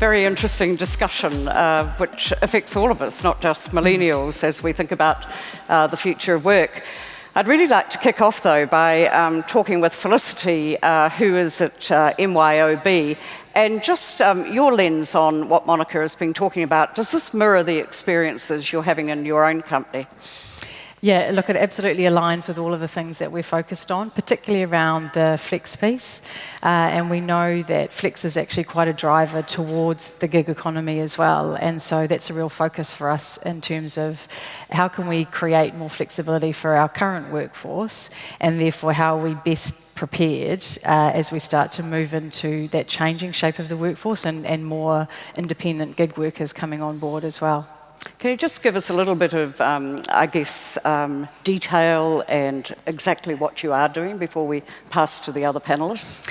very interesting discussion, which affects all of us, not just millennials, as we think about the future of work. I'd really like to kick off, though, by talking with Felicity, who is at MYOB, and just your lens on what Monica has been talking about. Does this mirror the experiences you're having in your own company? Yeah, look, it absolutely aligns with all of the things that we're focused on, particularly around the flex piece. And we know that flex is actually quite a driver towards the gig economy as well. And so that's a real focus for us in terms of how can we create more flexibility for our current workforce, and therefore how are we best prepared as we start to move into that changing shape of the workforce and more independent gig workers coming on board as well. Can you just give us a little bit of, detail and exactly what you are doing before we pass to the other panellists?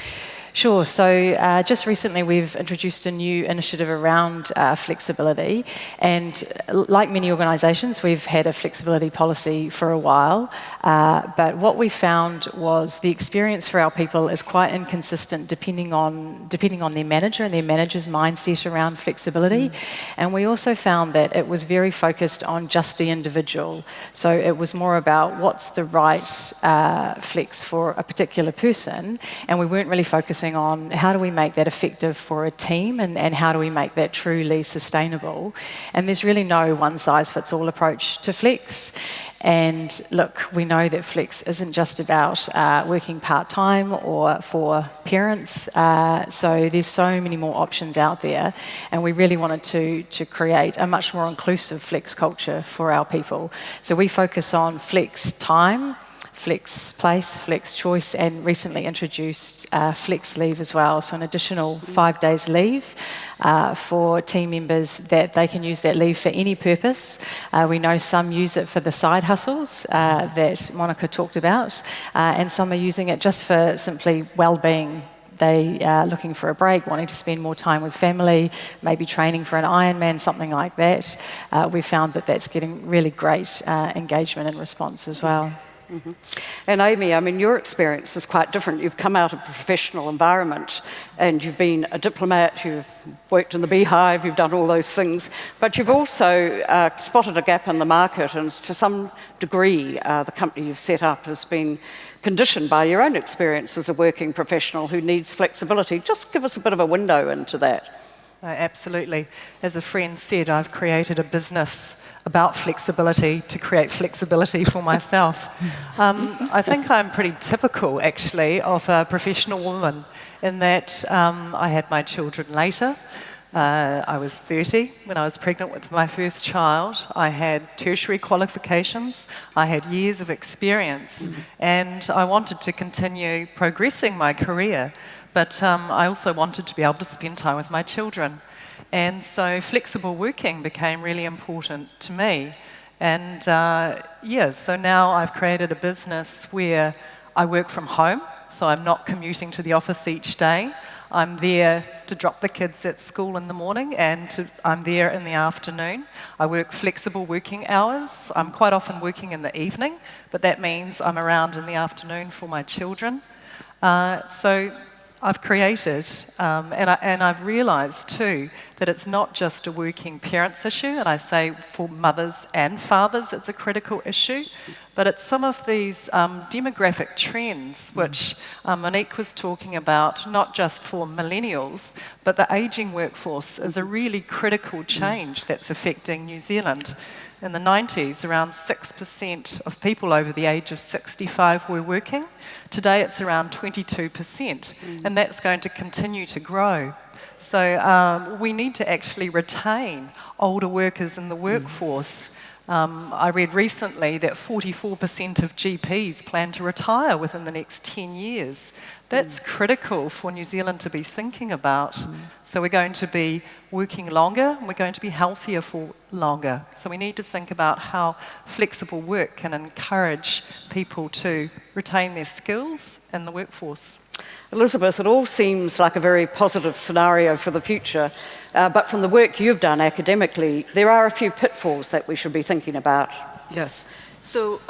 Sure. So just recently we've introduced a new initiative around flexibility, and like many organisations we've had a flexibility policy for a while, but what we found was the experience for our people is quite inconsistent depending on their manager and their manager's mindset around flexibility. And we also found that it was very focused on just the individual. So it was more about what's the right flex for a particular person, and we weren't really focusing on how do we make that effective for a team and how do we make that truly sustainable. And there's really no one-size-fits-all approach to flex. And look, we know that flex isn't just about working part-time or for parents, so there's so many more options out there, and we really wanted to create a much more inclusive flex culture for our people. So we focus on flex time, flex place, flex choice, and recently introduced flex leave as well. So an additional 5 days leave for team members that they can use that leave for any purpose. We know some use it for the side hustles that Monica talked about, and some are using it just for simply well-being. They are looking for a break, wanting to spend more time with family, maybe training for an Ironman, something like that. We found that that's getting really great engagement and response as well. Mm-hmm. And Amy, I mean, your experience is quite different. You've come out of a professional environment and you've been a diplomat, you've worked in the beehive, you've done all those things, but you've also spotted a gap in the market, and to some degree the company you've set up has been conditioned by your own experience as a working professional who needs flexibility. Just give us a bit of a window into that. Absolutely. As a friend said, I've created a business about flexibility to create flexibility for myself. I think I'm pretty typical, actually, of a professional woman in that I had my children later. I was 30 when I was pregnant with my first child. I had tertiary qualifications. I had years of experience, and I wanted to continue progressing my career, but I also wanted to be able to spend time with my children. And so flexible working became really important to me. And so now I've created a business where I work from home, so I'm not commuting to the office each day. I'm there to drop the kids at school in the morning, and I'm there in the afternoon. I work flexible working hours. I'm quite often working in the evening, but that means I'm around in the afternoon for my children. So I've created, and I've realised too, that it's not just a working parents issue, and I say for mothers and fathers it's a critical issue, but it's some of these demographic trends which Monique was talking about, not just for millennials, but the ageing workforce is a really critical change that's affecting New Zealand. In the 90s, around 6% of people over the age of 65 were working. Today it's around 22%, and that's going to continue to grow. So we need to actually retain older workers in the workforce. I read recently that 44% of GPs plan to retire within the next 10 years. That's critical for New Zealand to be thinking about. So we're going to be working longer, and we're going to be healthier for longer. So we need to think about how flexible work can encourage people to retain their skills in the workforce. Elizabeth, it all seems like a very positive scenario for the future, but from the work you've done academically, there are a few pitfalls that we should be thinking about. Yes. So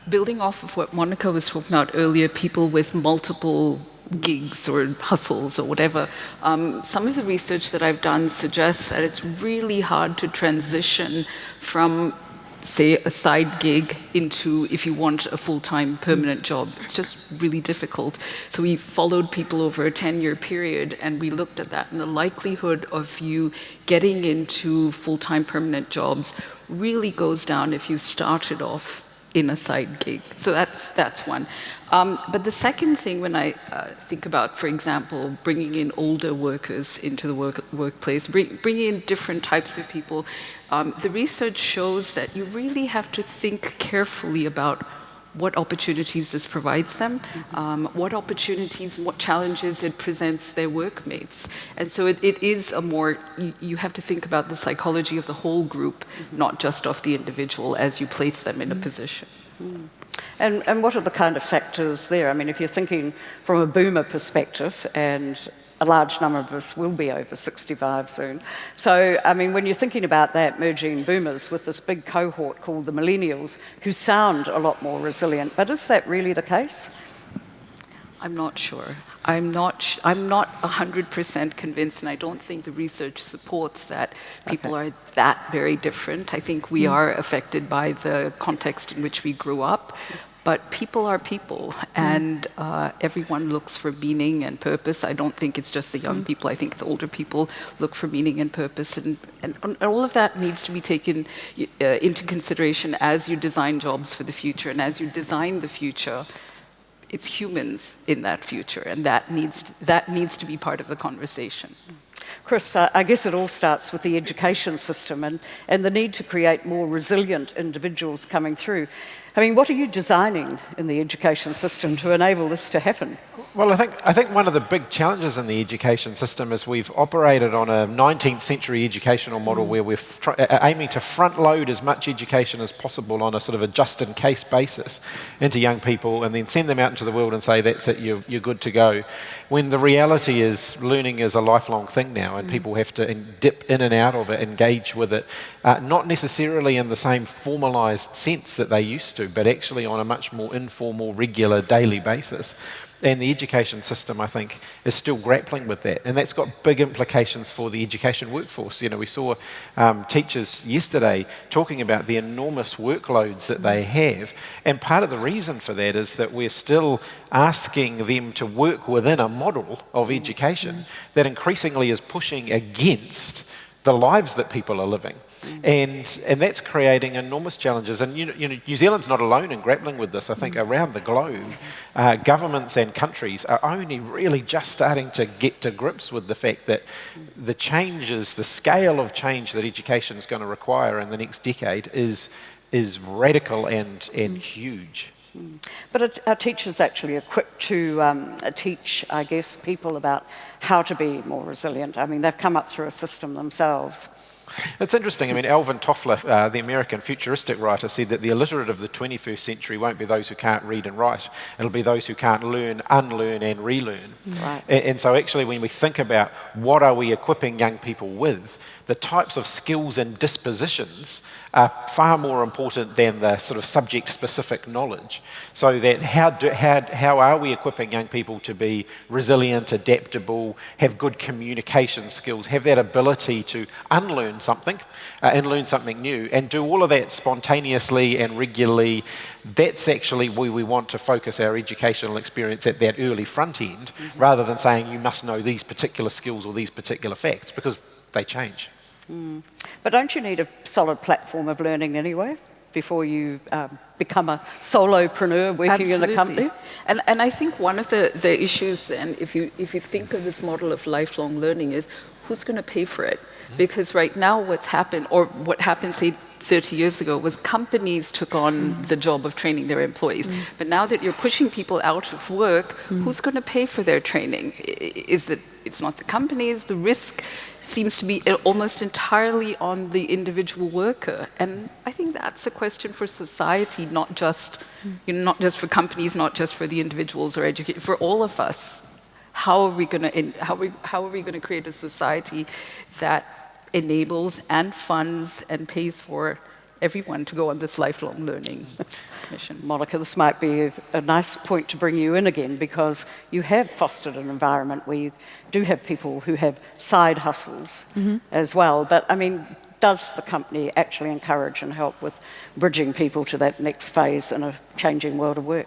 building off of what Monica was talking about earlier, people with multiple gigs or hustles or whatever. Some of the research that I've done suggests that it's really hard to transition from, say, a side gig into, if you want, a full-time permanent job. It's just really difficult. So we followed people over a 10-year period, and we looked at that, and the likelihood of you getting into full-time permanent jobs really goes down if you started off in a side gig. So that's one. But the second thing, when I think about, for example, bringing in older workers into the workplace, bringing in different types of people, the research shows that you really have to think carefully about what opportunities this provides them, what opportunities, what challenges it presents their workmates. And so it is a more, you have to think about the psychology of the whole group, not just of the individual as you place them in a position. And what are the kind of factors there? I mean, if you're thinking from a boomer perspective, and a large number of us will be over 65 soon. So, I mean, when you're thinking about that, merging boomers with this big cohort called the millennials, who sound a lot more resilient, but is that really the case? I'm not sure. I'm not 100% convinced, and I don't think the research supports that people are that very different. I think we are affected by the context in which we grew up, but people are people, and everyone looks for meaning and purpose. I don't think it's just the young people. I think it's older people look for meaning and purpose, and all of that needs to be taken into consideration as you design jobs for the future, and as you design the future, it's humans in that future, and that needs to be part of the conversation. Chris, I guess it all starts with the education system and the need to create more resilient individuals coming through. I mean, what are you designing in the education system to enable this to happen? Well, I think one of the big challenges in the education system is we've operated on a 19th century educational model where we're aiming to front load as much education as possible on a sort of a just-in-case basis into young people, and then send them out into the world and say, that's it, you're good to go. When the reality is learning is a lifelong thing now, and people have to dip in and out of it, engage with it, not necessarily in the same formalised sense that they used to, but actually on a much more informal, regular, daily basis. And the education system, I think, is still grappling with that. And that's got big implications for the education workforce. You know, we saw teachers yesterday talking about the enormous workloads that they have. And part of the reason for that is that we're still asking them to work within a model of education that increasingly is pushing against the lives that people are living. And that's creating enormous challenges. And you know, New Zealand's not alone in grappling with this. I think around the globe, governments and countries are only really just starting to get to grips with the fact that the changes, the scale of change that education is going to require in the next decade is radical and huge. But are teachers actually equipped to teach, I guess, people about how to be more resilient? I mean, they've come up through a system themselves. It's interesting. I mean, Alvin Toffler, the American futuristic writer, said that the illiterate of the 21st century won't be those who can't read and write. It'll be those who can't learn, unlearn and relearn. Right. And so actually when we think about what are we equipping young people with, the types of skills and dispositions are far more important than the sort of subject-specific knowledge. So that how are we equipping young people to be resilient, adaptable, have good communication skills, have that ability to unlearn something and learn something new, and do all of that spontaneously and regularly? That's actually where we want to focus our educational experience at that early front end, rather than saying you must know these particular skills or these particular facts, because they change. But don't you need a solid platform of learning anyway before you become a solopreneur working in a company? And I think one of the issues then, if you think of this model of lifelong learning, is who's going to pay for it? Because right now what's happened, or what happened, say, 30 years ago, was companies took on the job of training their employees. But now that you're pushing people out of work, who's going to pay for their training? It's not the companies. The risk seems to be almost entirely on the individual worker. And I think that's a question for society, not just for companies, not just for the individuals or educators, for all of us. How are we going to create a society that enables and funds and pays for everyone to go on this lifelong learning mission. Monica, this might be a nice point to bring you in again, because you have fostered an environment where you do have people who have side hustles as well. But I mean, does the company actually encourage and help with bridging people to that next phase in a changing world of work?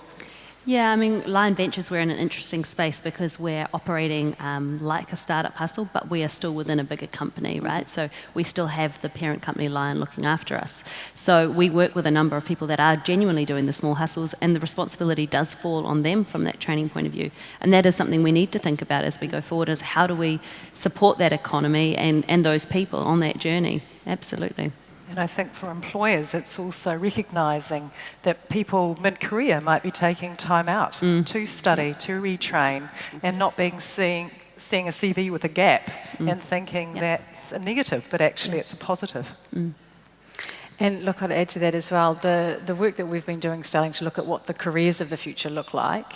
Yeah, I mean, Lion Ventures, we're in an interesting space because we're operating like a startup hustle, but we are still within a bigger company, right? So we still have the parent company, Lion, looking after us. So we work with a number of people that are genuinely doing the small hustles, and the responsibility does fall on them from that training point of view. And that is something we need to think about as we go forward, is how do we support that economy and those people on that journey? Absolutely. And I think for employers, it's also recognising that people mid-career might be taking time out to study, to retrain, and not seeing a CV with a gap and thinking that's a negative, but actually it's a positive. And look, I'd add to that as well, the work that we've been doing, starting to look at what the careers of the future look like,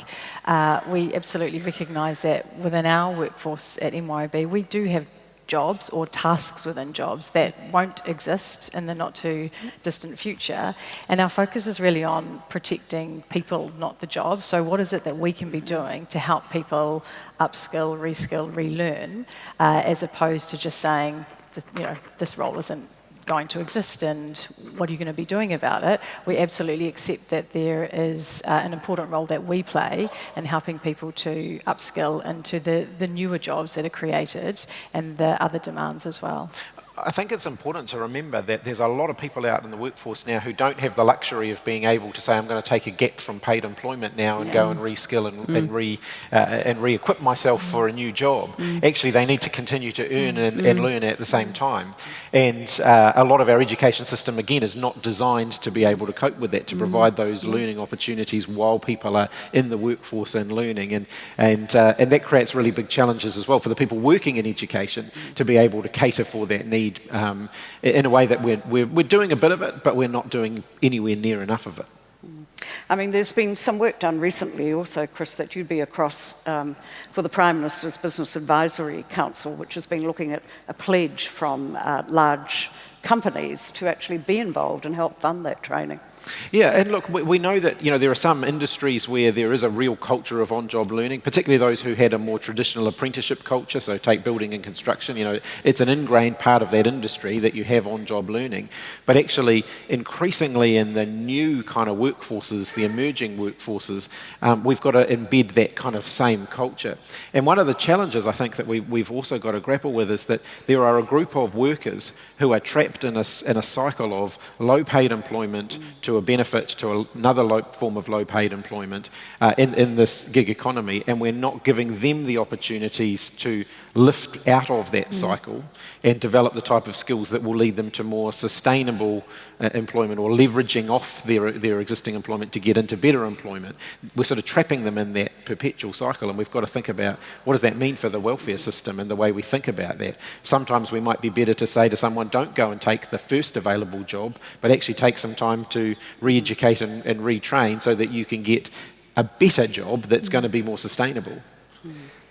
we absolutely recognise that within our workforce at MYOB, we do have jobs or tasks within jobs that won't exist in the not too distant future. And our focus is really on protecting people, not the jobs. So what is it that we can be doing to help people upskill, reskill, relearn, as opposed to just saying, this role isn't going to exist and what are you going to be doing about it? We absolutely accept that there is an important role that we play in helping people to upskill into the newer jobs that are created and the other demands as well. I think it's important to remember that there's a lot of people out in the workforce now who don't have the luxury of being able to say, I'm going to take a gap from paid employment now and go and reskill and re-equip myself for a new job. Actually, they need to continue to earn and learn at the same time. And a lot of our education system, again, is not designed to be able to cope with that, to provide those learning opportunities while people are in the workforce and learning. And that creates really big challenges as well for the people working in education to be able to cater for that need in a way that we're doing a bit of it, but we're not doing anywhere near enough of it. I mean, there's been some work done recently also, Chris, that you'd be across for the Prime Minister's Business Advisory Council, which has been looking at a pledge from large companies to actually be involved and help fund that training. Yeah, and look, we know that there are some industries where there is a real culture of on-job learning, particularly those who had a more traditional apprenticeship culture. So take building and construction, it's an ingrained part of that industry that you have on-job learning. But actually, increasingly in the new kind of workforces, the emerging workforces, we've got to embed that kind of same culture. And one of the challenges I think that we've also got to grapple with is that there are a group of workers who are trapped in a cycle of low-paid employment to a benefit to another form of low-paid employment in this gig economy, and we're not giving them the opportunities to lift out of that cycle and develop the type of skills that will lead them to more sustainable employment or leveraging off their existing employment to get into better employment. We're sort of trapping them in that perpetual cycle, and we've got to think about what does that mean for the welfare system and the way we think about that. Sometimes we might be better to say to someone, don't go and take the first available job, but actually take some time to re-educate and retrain so that you can get a better job that's going to be more sustainable.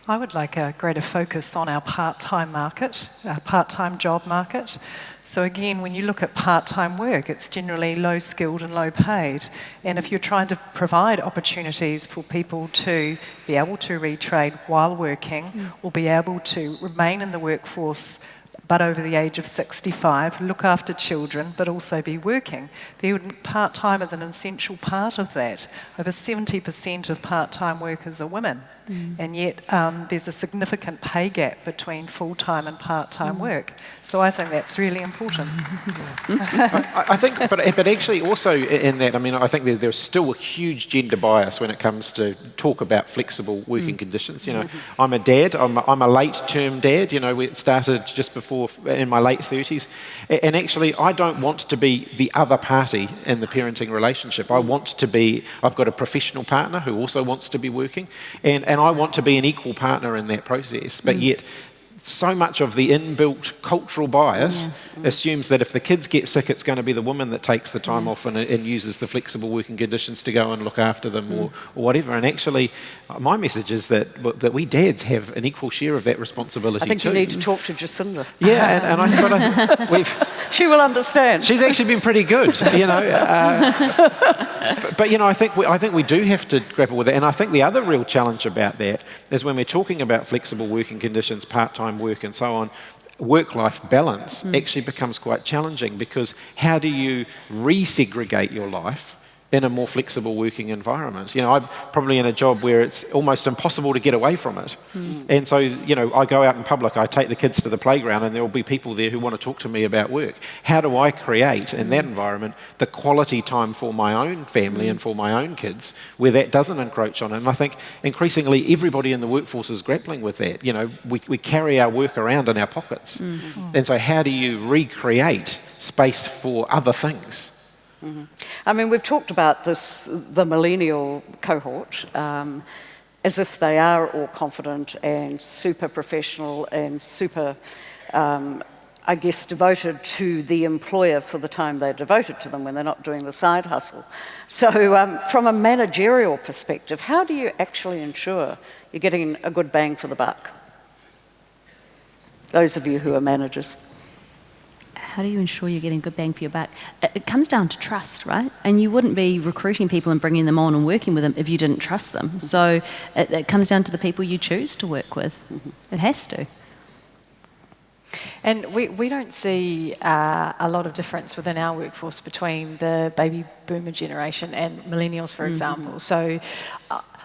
I would like a greater focus on our part-time market, our part-time job market. So again, when you look at part-time work, it's generally low-skilled and low-paid. And if you're trying to provide opportunities for people to be able to retrade while working or be able to remain in the workforce but over the age of 65, look after children, but also be working. Part-time is an essential part of that. Over 70% of part-time workers are women, and yet there's a significant pay gap between full-time and part-time work. So I think that's really important. I think, but actually also in that, I mean, I think there's still a huge gender bias when it comes to talk about flexible working conditions. I'm a dad. I'm a late-term dad. We started just before in my late 30s, and actually I don't want to be the other party in the parenting relationship. I've got a professional partner who also wants to be working, and I want to be an equal partner in that process, but yet so much of the inbuilt cultural bias assumes that if the kids get sick, it's going to be the woman that takes the time off and uses the flexible working conditions to go and look after them or whatever. And actually, my message is that we dads have an equal share of that responsibility too. I think you need to talk to Jacinda. Yeah, but I think we've... She will understand. She's actually been pretty good, you know. But you know, I think we do have to grapple with it. And I think the other real challenge about that is when we're talking about flexible working conditions, part-time work and so on, work-life balance actually becomes quite challenging, because how do you resegregate your life in a more flexible working environment? You know, I'm probably in a job where it's almost impossible to get away from it. And so, you know, I go out in public, I take the kids to the playground, and there will be people there who want to talk to me about work. How do I create in that environment the quality time for my own family and for my own kids where that doesn't encroach on it? And I think increasingly everybody in the workforce is grappling with that. You know, we carry our work around in our pockets. And so how do you recreate space for other things? I mean, we've talked about the millennial cohort, as if they are all confident and super professional and super, I guess, devoted to the employer for the time they're devoted to them when they're not doing the side hustle. So from a managerial perspective, how do you actually ensure you're getting a good bang for the buck? Those of you who are managers. How do you ensure you're getting good bang for your buck? It comes down to trust, right? And you wouldn't be recruiting people and bringing them on and working with them if you didn't trust them. So it comes down to the people you choose to work with. It has to. And we don't see a lot of difference within our workforce between the baby boomer generation and millennials, for example. So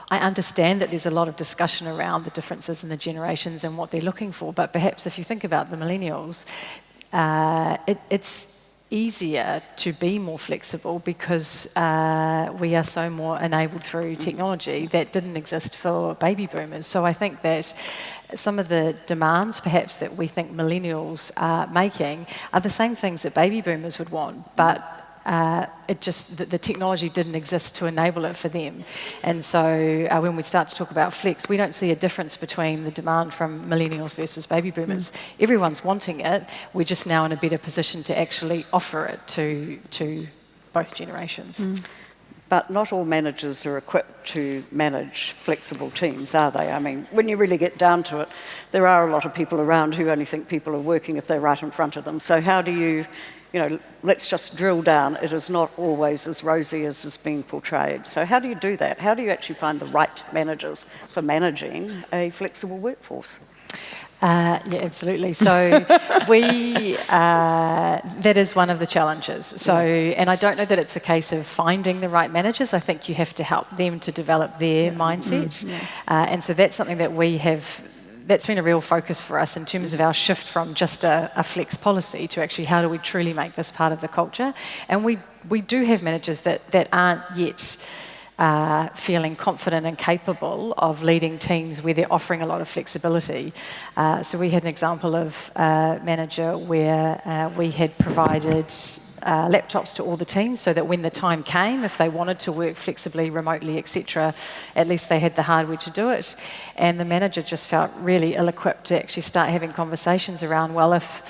I understand that there's a lot of discussion around the differences in the generations and what they're looking for, but perhaps if you think about the millennials, it's easier to be more flexible because we are so more enabled through technology that didn't exist for baby boomers. So I think that some of the demands perhaps that we think millennials are making are the same things that baby boomers would want, but the technology didn't exist to enable it for them. And so when we start to talk about flex, we don't see a difference between the demand from millennials versus baby boomers. Everyone's wanting it. We're just now in a better position to actually offer it to both generations. But not all managers are equipped to manage flexible teams, are they? I mean, when you really get down to it, there are a lot of people around who only think people are working if they're right in front of them. So how do you know, let's just drill down. It is not always as rosy as is being portrayed. So how do you do that? How do you actually find the right managers for managing a flexible workforce? Yeah, absolutely. So that is one of the challenges. So, and I don't know that it's a case of finding the right managers. I think you have to help them to develop their mindset. And so that's something that that's been a real focus for us in terms of our shift from just a flex policy to actually how do we truly make this part of the culture. And we do have managers that aren't yet feeling confident and capable of leading teams where they're offering a lot of flexibility. So we had an example of a manager where we had provided laptops to all the teams so that when the time came, if they wanted to work flexibly, remotely, etc., at least they had the hardware to do it. And the manager just felt really ill-equipped to actually start having conversations around, well, if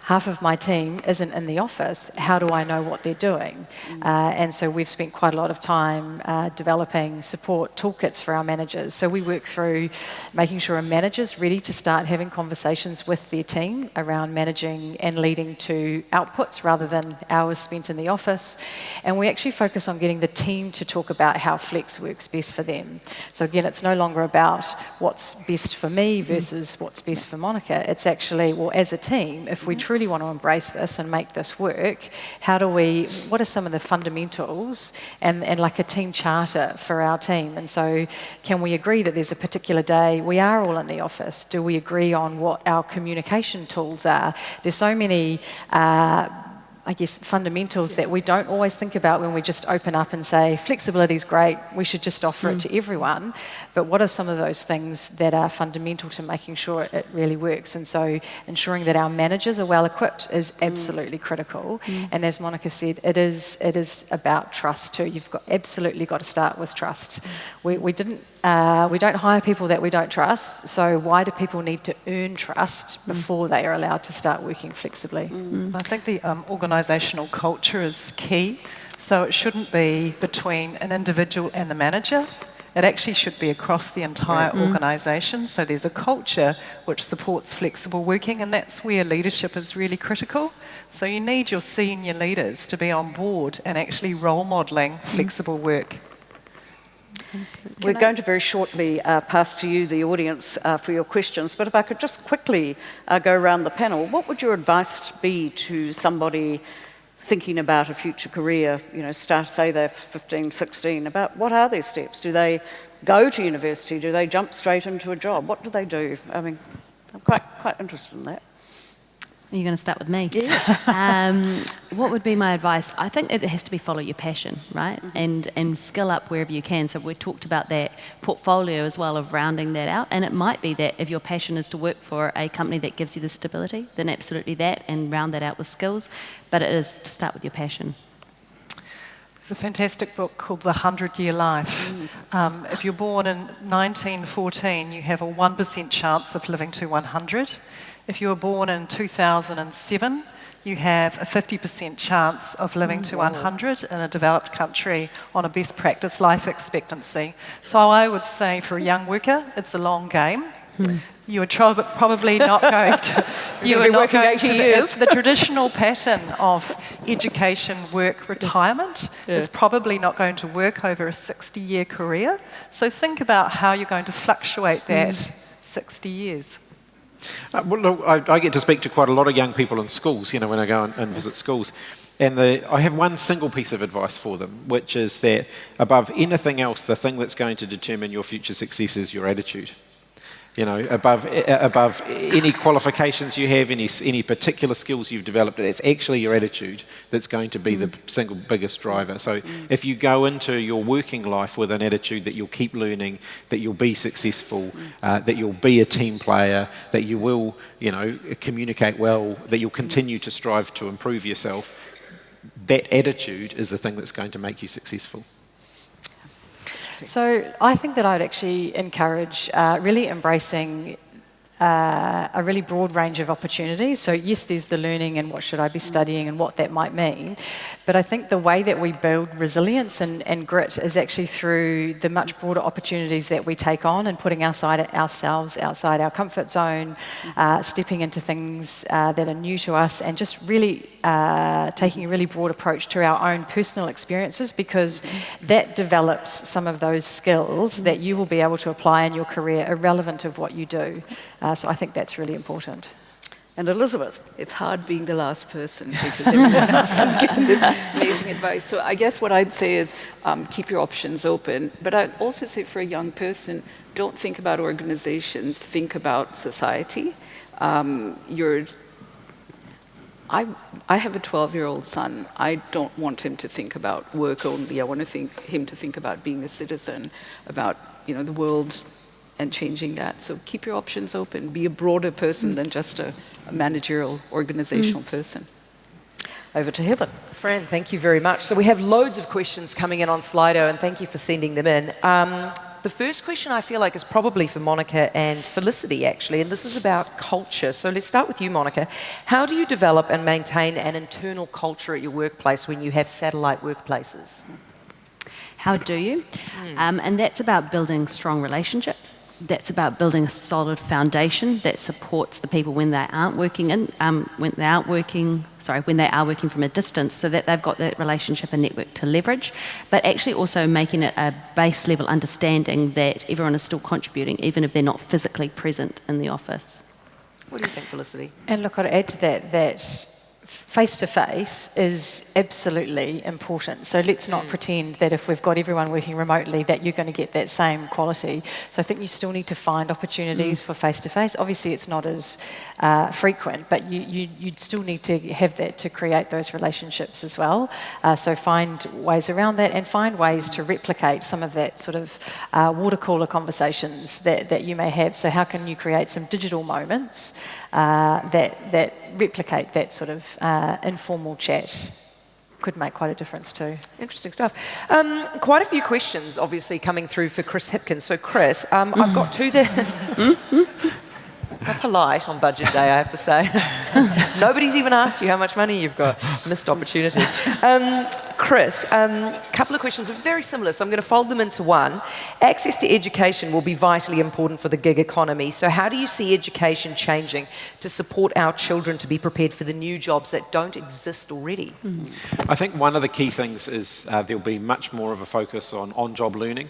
half of my team isn't in the office, how do I know what they're doing? And so we've spent quite a lot of time developing support toolkits for our managers. So we work through making sure a manager's ready to start having conversations with their team around managing and leading to outputs rather than hours spent in the office. And we actually focus on getting the team to talk about how flex works best for them. So again, it's no longer about what's best for me versus what's best for Monica. It's actually, well, as a team, if we truly want to embrace this and make this work, what are some of the fundamentals and like a team charter for our team? And so can we agree that there's a particular day we are all in the office? Do we agree on what our communication tools are? There's so many I guess, fundamentals that we don't always think about when we just open up and say, flexibility is great, we should just offer it to everyone. But what are some of those things that are fundamental to making sure it really works? And so ensuring that our managers are well equipped is absolutely critical. And as Monica said, it is about trust too. You've absolutely got to start with trust. We don't hire people that we don't trust, so why do people need to earn trust before they are allowed to start working flexibly? I think the organisational culture is key, so it shouldn't be between an individual and the manager. It actually should be across the entire organisation, so there's a culture which supports flexible working, and that's where leadership is really critical. So you need your senior leaders to be on board and actually role modelling flexible work. We're going to very shortly pass to you, the audience, for your questions, but if I could just quickly go around the panel, what would your advice be to somebody thinking about a future career, say they're 15, 16, about what are their steps? Do they go to university? Do they jump straight into a job? What do they do? I mean, I'm quite interested in that. You're going to start with me. Yeah. What would be my advice? I think it has to be follow your passion, right? And skill up wherever you can. So we talked about that portfolio as well, of rounding that out. And it might be that if your passion is to work for a company that gives you the stability, then absolutely that, and round that out with skills. But it is to start with your passion. There's a fantastic book called The 100-Year Life. If you're born in 1914, you have a 1% chance of living to 100. If you were born in 2007, you have a 50% chance of living to 100 in a developed country on a best practice life expectancy. So I would say for a young worker, it's a long game. You are probably not going to... You are not going 80 years. The traditional pattern of education, work, retirement is probably not going to work over a 60-year career. So think about how you're going to fluctuate that 60 years. Well, look, I get to speak to quite a lot of young people in schools, when I go and visit schools. And I have one single piece of advice for them, which is that above anything else, the thing that's going to determine your future success is your attitude. Above any qualifications you have, any particular skills you've developed, it's actually your attitude that's going to be the single biggest driver. So if you go into your working life with an attitude that you'll keep learning, that you'll be successful, that you'll be a team player, that you will, communicate well, that you'll continue to strive to improve yourself, that attitude is the thing that's going to make you successful. So I think that I would actually encourage really embracing a really broad range of opportunities. So yes, there's the learning and what should I be studying and what that might mean. But I think the way that we build resilience and grit is actually through the much broader opportunities that we take on and putting ourselves outside our comfort zone, stepping into things that are new to us, and just really taking a really broad approach to our own personal experiences, because that develops some of those skills that you will be able to apply in your career irrelevant of what you do. So I think that's really important. And Elizabeth? It's hard being the last person because everyone else is getting this amazing advice. So I guess what I'd say is keep your options open. But I'd also say for a young person, don't think about organizations, think about society. I have a 12-year-old son. I don't want him to think about work only. I want him to think about being a citizen, about the world and changing that. So keep your options open. Be a broader person than just a managerial, organizational person. Over to Heather. Fran, thank you very much. So we have loads of questions coming in on Slido, and thank you for sending them in. The first question I feel like is probably for Monica and Felicity, actually, and this is about culture. So let's start with you, Monica. How do you develop and maintain an internal culture at your workplace when you have satellite workplaces? How do you? And that's about building strong relationships. That's about building a solid foundation that supports the people when they aren't working when they are working from a distance, so that they've got that relationship and network to leverage, but actually also making it a base level understanding that everyone is still contributing, even if they're not physically present in the office. What do you think, Felicity? And look, I'd add to that face-to-face is absolutely important. So let's not pretend that if we've got everyone working remotely that you're going to get that same quality. So I think you still need to find opportunities for face-to-face. Obviously it's not as frequent, but you'd still need to have that to create those relationships as well. So find ways around that and find ways to replicate some of that sort of water cooler conversations that you may have. So how can you create some digital moments that replicate that sort of informal chat? Could make quite a difference too. Interesting stuff. Quite a few questions, obviously, coming through for Chris Hipkins. So, Chris, I've got two there. Not polite on budget day, I have to say. Nobody's even asked you how much money you've got. Missed opportunity. Chris, a couple of questions are very similar, so I'm going to fold them into one. Access to education will be vitally important for the gig economy. So how do you see education changing to support our children to be prepared for the new jobs that don't exist already? I think one of the key things is there'll be much more of a focus on on-job learning.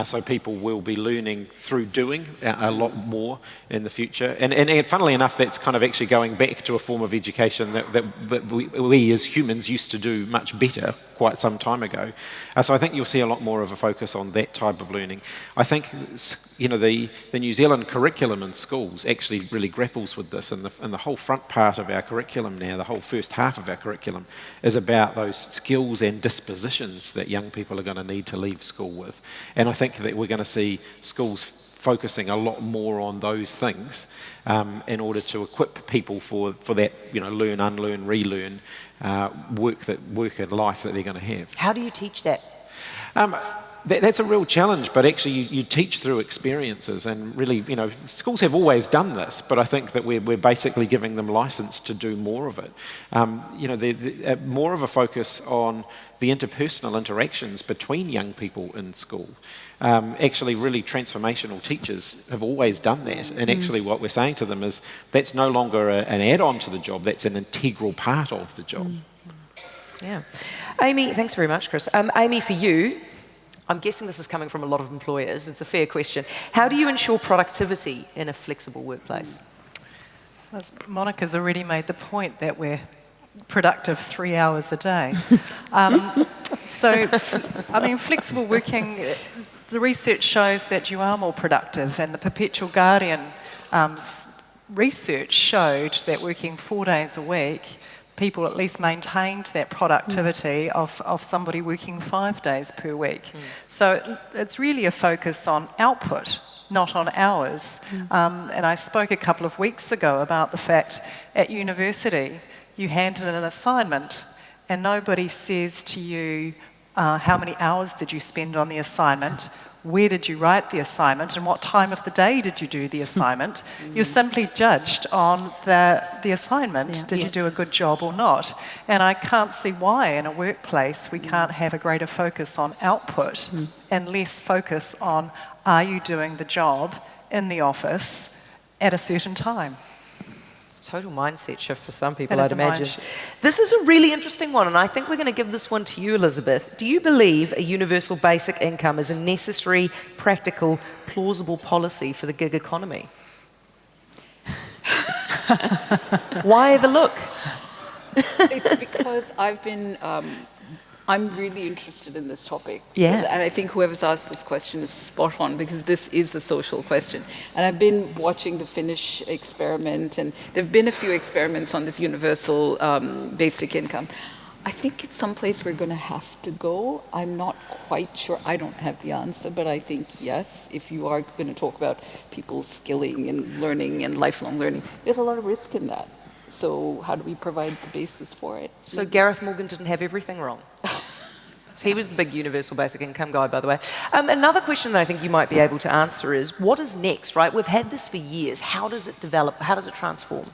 So people will be learning through doing a lot more in the future. And funnily enough, that's kind of actually going back to a form of education that we as humans used to do much better quite some time ago. So I think you'll see a lot more of a focus on that type of learning. I think the New Zealand curriculum in schools actually really grapples with this, and the whole front part of our curriculum now, the whole first half of our curriculum, is about those skills and dispositions that young people are going to need to leave school with. And I think that we're going to see schools focusing a lot more on those things in order to equip people for that, learn, unlearn, relearn work and life that they're going to have. How do you teach that? That's a real challenge, but actually you teach through experiences, and really, schools have always done this, but I think that we're basically giving them license to do more of it. More of a focus on the interpersonal interactions between young people in school. Actually, really transformational teachers have always done that, and actually what we're saying to them is that's no longer an add-on to the job, that's an integral part of the job. Yeah. Amy, thanks very much, Chris. Amy, for you, I'm guessing this is coming from a lot of employers. It's a fair question. How do you ensure productivity in a flexible workplace? Well, Monica's already made the point that we're productive 3 hours a day. Flexible working, the research shows that you are more productive, and the Perpetual Guardian research showed that working 4 days a week, people at least maintained that productivity of somebody working 5 days per week. So it's really a focus on output, not on hours. And I spoke a couple of weeks ago about the fact at university you hand in an assignment and nobody says to you, how many hours did you spend on the assignment? Where did you write the assignment, and what time of the day did you do the assignment? You're simply judged on the assignment. Yeah. Did you do a good job or not? And I can't see why in a workplace we can't have a greater focus on output and less focus on, are you doing the job in the office at a certain time? Total mindset shift for some people, It is I'd a imagine. mind shift. This is a really interesting one, and I think we're going to give this one to you, Elizabeth. Do you believe a universal basic income is a necessary, practical, plausible policy for the gig economy? Why the look? It's because I'm really interested in this topic. Yeah. And I think whoever's asked this question is spot on, because this is a social question. And I've been watching the Finnish experiment, and there have been a few experiments on this universal basic income. I think it's someplace we're going to have to go. I'm not quite sure. I don't have the answer, but I think, yes, if you are going to talk about people skilling and learning and lifelong learning, there's a lot of risk in that. So how do we provide the basis for it? So Gareth Morgan didn't have everything wrong. So he was the big universal basic income guy, by the way. Another question that I think you might be able to answer is, what is next, right? We've had this for years. How does it develop? How does it transform?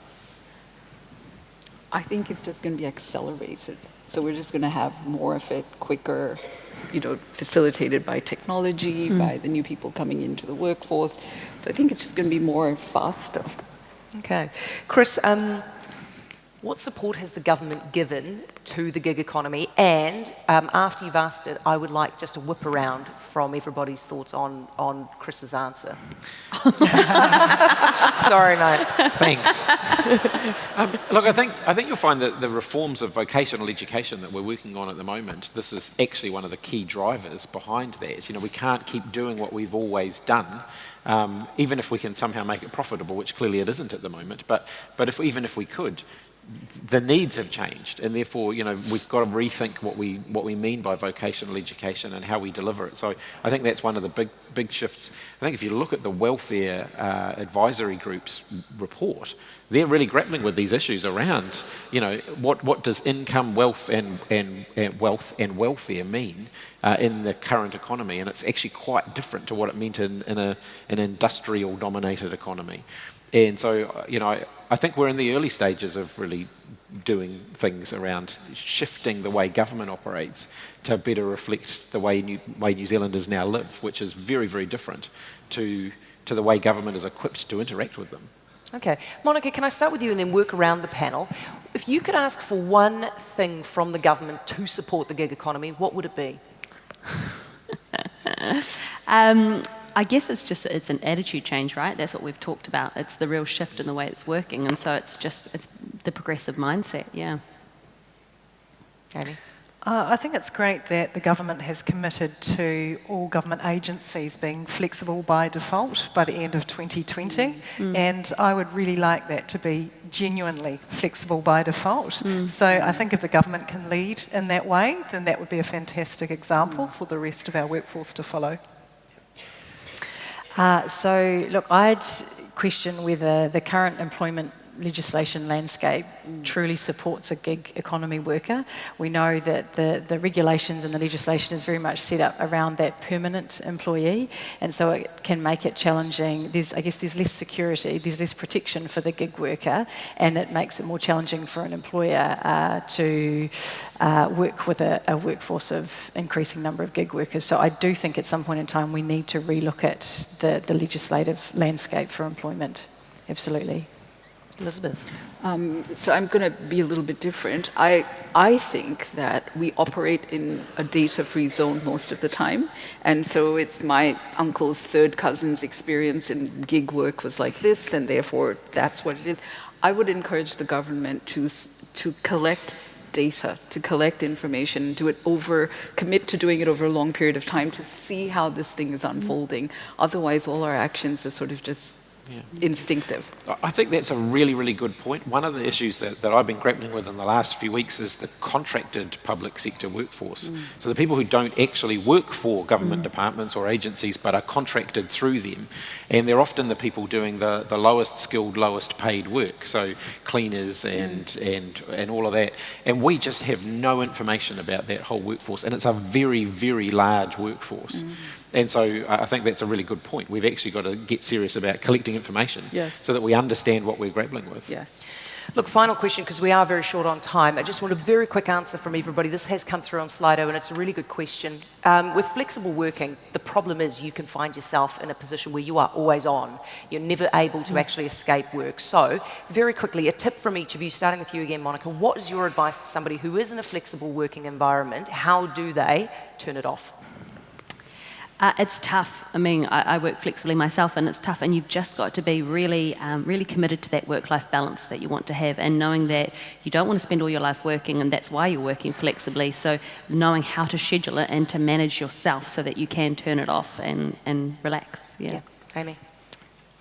I think it's just going to be accelerated. So we're just going to have more of it quicker, facilitated by technology, by the new people coming into the workforce. So I think it's just going to be more faster. Okay. Chris, what support has the government given to the gig economy? And after you've asked it, I would like just a whip around from everybody's thoughts on Chris's answer. Sorry, mate. Thanks. Look, I think you'll find that the reforms of vocational education that we're working on at the moment, this is actually one of the key drivers behind that. We can't keep doing what we've always done, even if we can somehow make it profitable, which clearly it isn't at the moment. But even if we could, the needs have changed, and therefore, we've got to rethink what we mean by vocational education and how we deliver it. So I think that's one of the big shifts. I think if you look at the welfare advisory group's report, they're really grappling with these issues around, what does income, wealth, and welfare mean in the current economy, and it's actually quite different to what it meant in an industrial-dominated economy. And so, I think we're in the early stages of really doing things around shifting the way government operates to better reflect the way New Zealanders now live, which is very, very different to the way government is equipped to interact with them. Okay. Monica, can I start with you and then work around the panel? If you could ask for one thing from the government to support the gig economy, what would it be? I guess it's an attitude change, right? That's what we've talked about. It's the real shift in the way it's working, and so it's the progressive mindset, yeah. Amy? I think it's great that the government has committed to all government agencies being flexible by default by the end of 2020, and I would really like that to be genuinely flexible by default. So I think if the government can lead in that way, then that would be a fantastic example for the rest of our workforce to follow. So, look, I'd question whether the current employment legislation landscape truly supports a gig economy worker. We know that the regulations and the legislation is very much set up around that permanent employee, and so it can make it challenging. There's less security, there's less protection for the gig worker, and it makes it more challenging for an employer to work with a workforce of increasing number of gig workers. So I do think at some point in time we need to relook at the legislative landscape for employment. Absolutely. Elizabeth? So I'm going to be a little bit different. I think that we operate in a data-free zone most of the time, and so it's my uncle's third cousin's experience in gig work was like this, and therefore that's what it is. I would encourage the government to collect data, to collect information, commit to doing it over a long period of time to see how this thing is unfolding. Otherwise, all our actions are sort of just instinctive. I think that's a really, really good point. One of the issues that I've been grappling with in the last few weeks is the contracted public sector workforce. So the people who don't actually work for government departments or agencies but are contracted through them, and they're often the people doing the lowest skilled, lowest paid work, so cleaners and all of that. And we just have no information about that whole workforce, and it's a very, very large workforce. And so I think that's a really good point. We've actually got to get serious about collecting information so that we understand what we're grappling with. Yes. Look, final question, because we are very short on time. I just want a very quick answer from everybody. This has come through on Slido, and it's a really good question. With flexible working, the problem is you can find yourself in a position where you are always on. You're never able to actually escape work. So, very quickly, a tip from each of you, starting with you again, Monica. What is your advice to somebody who is in a flexible working environment? How do they turn it off? It's tough. I mean, I work flexibly myself, and it's tough. And you've just got to be really, really committed to that work-life balance that you want to have, and knowing that you don't want to spend all your life working, and that's why you're working flexibly. So, knowing how to schedule it and to manage yourself so that you can turn it off and relax. Yeah. Amy?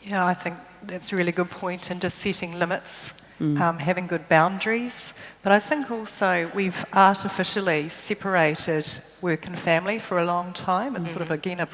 Yeah, I think that's a really good point, and just setting limits. Having good boundaries. But I think also we've artificially separated work and family for a long time. It's sort of, again, a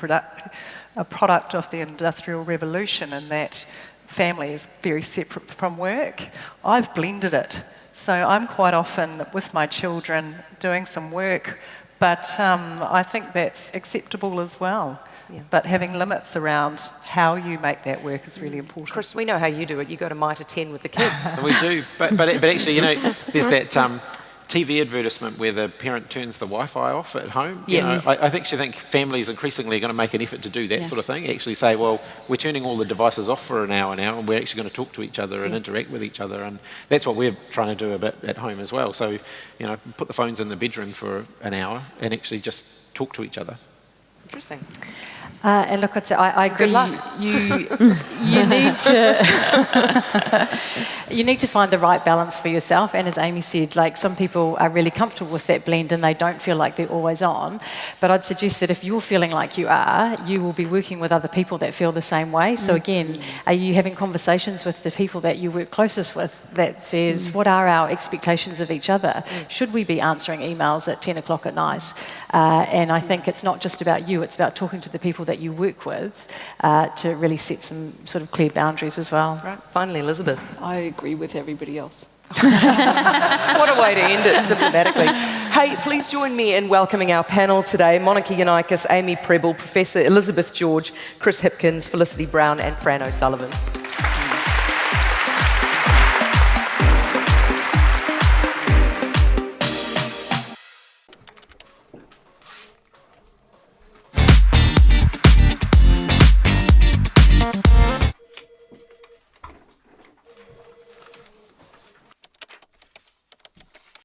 product of the Industrial Revolution, in that family is very separate from work. I've blended it. So I'm quite often with my children doing some work, but I think that's acceptable as well. Yeah. But having limits around how you make that work is really important. Chris, we know how you do it. You go to MITRE 10 with the kids. We do. But actually, there's that TV advertisement where the parent turns the Wi-Fi off at home. Yeah. You know, I think families increasingly are going to make an effort to do that sort of thing. Actually say, well, we're turning all the devices off for an hour now, and we're actually going to talk to each other and interact with each other. And that's what we're trying to do a bit at home as well. So, you know, put the phones in the bedroom for an hour and actually just talk to each other. Interesting. And look, I agree. Good luck. You need to you need to find the right balance for yourself. And as Amy said, like some people are really comfortable with that blend and they don't feel like they're always on. But I'd suggest that if you're feeling like you are, you will be working with other people that feel the same way. So again, are you having conversations with the people that you work closest with that says, what are our expectations of each other? Should we be answering emails at 10 o'clock at night? And I think it's not just about you, it's about talking to the people that you work with to really set some sort of clear boundaries as well. Right. Finally, Elizabeth. I agree with everybody else. What a way to end it diplomatically. Hey, please join me in welcoming our panel today. Monica Yannikis, Amy Prebble, Professor Elizabeth George, Chris Hipkins, Felicity Brown and Fran O'Sullivan.